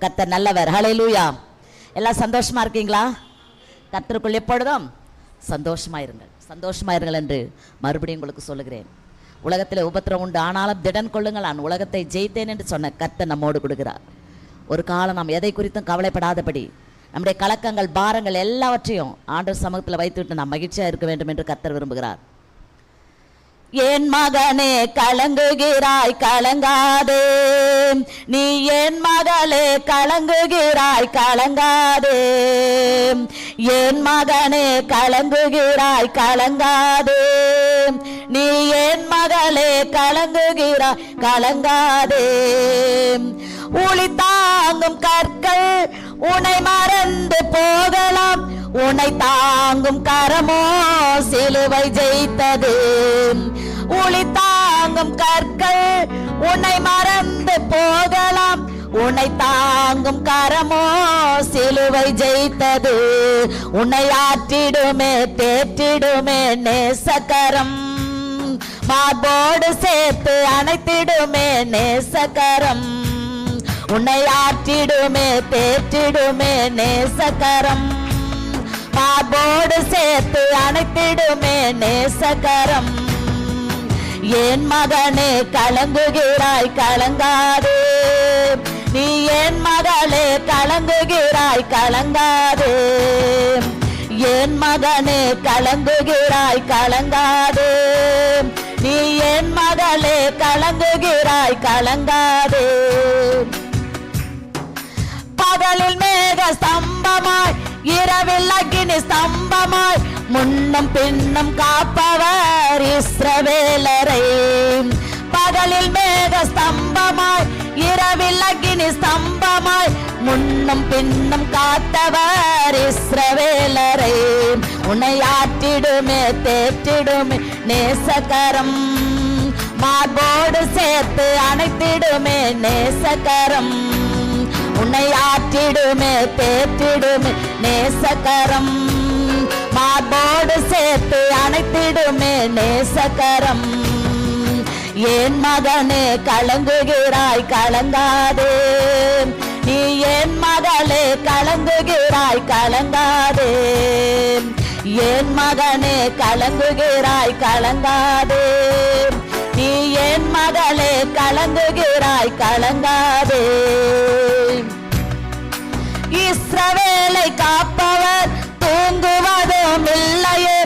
கர்த்தர் நல்லவர். ஹல்லேலூயா. எல்லாம் சந்தோஷமா இருக்கீங்களா? கர்த்தருக்குள் எப்பொழுதும் சந்தோஷமாயிருங்கள் என்று மறுபடியும் உங்களுக்கு சொல்லுகிறேன். உலகத்தில் உபத்திரம் உண்டு, ஆனாலும் திடன் கொள்ளுங்கள், நான் உலகத்தை ஜெயித்தேன் என்று சொன்ன கர்த்தர் நம்மோடு கொடுக்கிறார். ஒரு காலம் நாம் எதை குறித்தும் கவலைப்படாதபடி நம்முடைய கலக்கங்கள் பாரங்கள் எல்லாவற்றையும் ஆண்டவர் சமூகத்தில் வைத்துவிட்டு நாம் மகிழ்ச்சியாக இருக்க வேண்டும் என்று கர்த்தர் விரும்புகிறார். என் மகனே கலங்குகிறாய் கலங்காதே, நீ என் மகளே கலங்குகிறாய் கலங்காதே. என் மகனே கலங்குகிறாய் கலங்காதே, நீ என் மகளே கலங்குகிறாய் கலங்காதே. உளி தாங்கும் கற்கள் உன்னை மறந்து போகலாம், உன்னை தாங்கும் கரமோ சிலுவை ஜெயித்தது. உளி தாங்கும் கற்கள் உன்னை மறந்து போகலாம், உன்னை தாங்கும் கரமோ சிலுவை ஜெயித்தது. உன்னை ஆற்றிடுமே தேற்றிடுமே நேசக்கரம், மார்போடு சேர்த்து அணைத்திடுமே நேசக்கரம். உன்னை ஆற்றிடுமே தேற்றிடுமே நேசக்கரம், மார்போடு சேர்த்து அணைத்திடுமே நேசக்கரம். என் மகனே கலங்குகிறாய் கலங்காதே, நீ என் மகளே கலங்குகிறாய் கலங்காதே. என் மகனே கலங்குகிறாய் கலங்காதே, நீ என் மகளே கலங்குகிறாய் கலங்காதே. பகலில் மேக ஸ்தம்பமாய் இரவில் அக்கினி ஸ்தம்பமாய் முன்னும் பின்னும் காப்பவர் இஸ்ரவேலரை. பகலில் மேக ஸ்தம்பமாய் இரவில் அக்கினி ஸ்தம்பமாய் முன்னும் பின்னும் காத்தவர் இஸ்ரவேலரை. உன்னை ஆற்றிடுமே தேற்றிடுமே நேசக்கரம், மார்போடு சேர்த்து அணைத்திடுமே நேசக்கரம். உன்னை ஆற்றிடுமே தேற்றிடுமே நேசக்கரம், மார்போடு சேர்த்து அணைத்திடுமே நேசக்கரம். என் மகனே கலங்குகிறாய் கலங்காதே, நீ என் மகளே கலங்குகிறாய் கலங்காதே. என் மகனே கலங்குகிறாய் கலங்காதே, நீ என் மகளே கலங்குகிறாய் கலங்காதே. இஸ்ரவேலை காப்பவர் தூங்குவதும் இல்லையே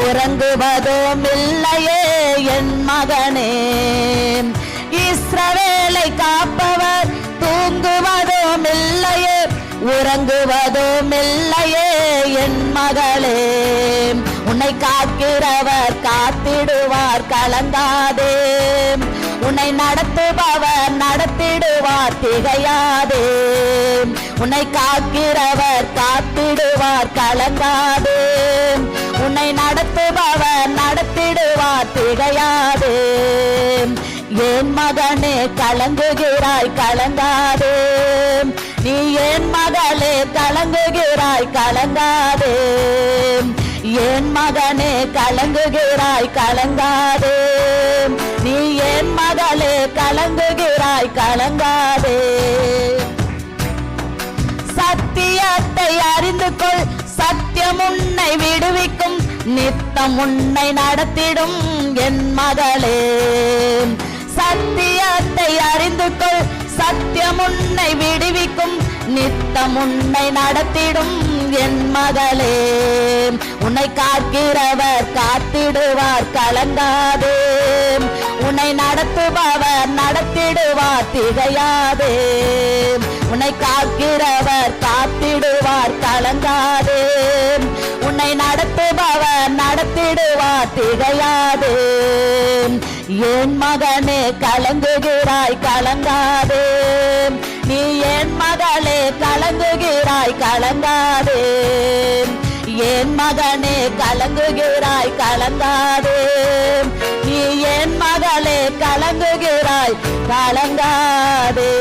உறங்குவதும் இல்லையே என் மகனே. இஸ்ரவேலை காப்பவர் தூங்குவதும் இல்லையே உறங்குவதும் இல்லையே என் மகளே. உன்னை காக்கிறவர் காத்திடுவார் கலங்காதே, உன்னை நடத்துபவர் நடத்திடுவார் திகையாதே. உன்னை காக்கிறவர் காத்திடுவார் கலங்காதே, உன்னை நடத்துபவர் நடத்திடுவார் திகையாதே. என் மகனே கலங்குகிறாய் கலங்காதே, நீ என் மகளே கலங்குகிறாய் கலங்காதே. என் மகனே கலங்குகிறாய் கலங்காதே, நீ என் மகளே கலங்குகிறாய் கலங்காதே. சத்தியத்தை அறிந்து கொள், சத்தியம் உன்னை விடுவிக்கும், நித்தம் உன்னை நடத்திடும் என் மகளே. சத்தியத்தை அறிந்து கொள், சத்தியம் உன்னை விடுவிக்கும், நித்தம் உன்னை நடத்திடும் என் மகளே. உன்னை காக்கிறவர் காத்திடுவார் கலங்காதே, உன்னை நடத்துபவர் நடத்திடுவார் திகையாதே. உன்னை காக்கிறவர் காத்திடுவார் கலங்காதே, உன்னை நடத்துபவர் நடத்திடுவார் திகையாதே. என் மகனே கலங்குகிறாய் கலங்காதே, நீ என் மகளே கலங்குகிறாய் கலங்காதே. என் மகனே கலங்குகிறாய் கலங்காதே, நீ என் மகளே கலங்குகிறாய் கலங்காதே.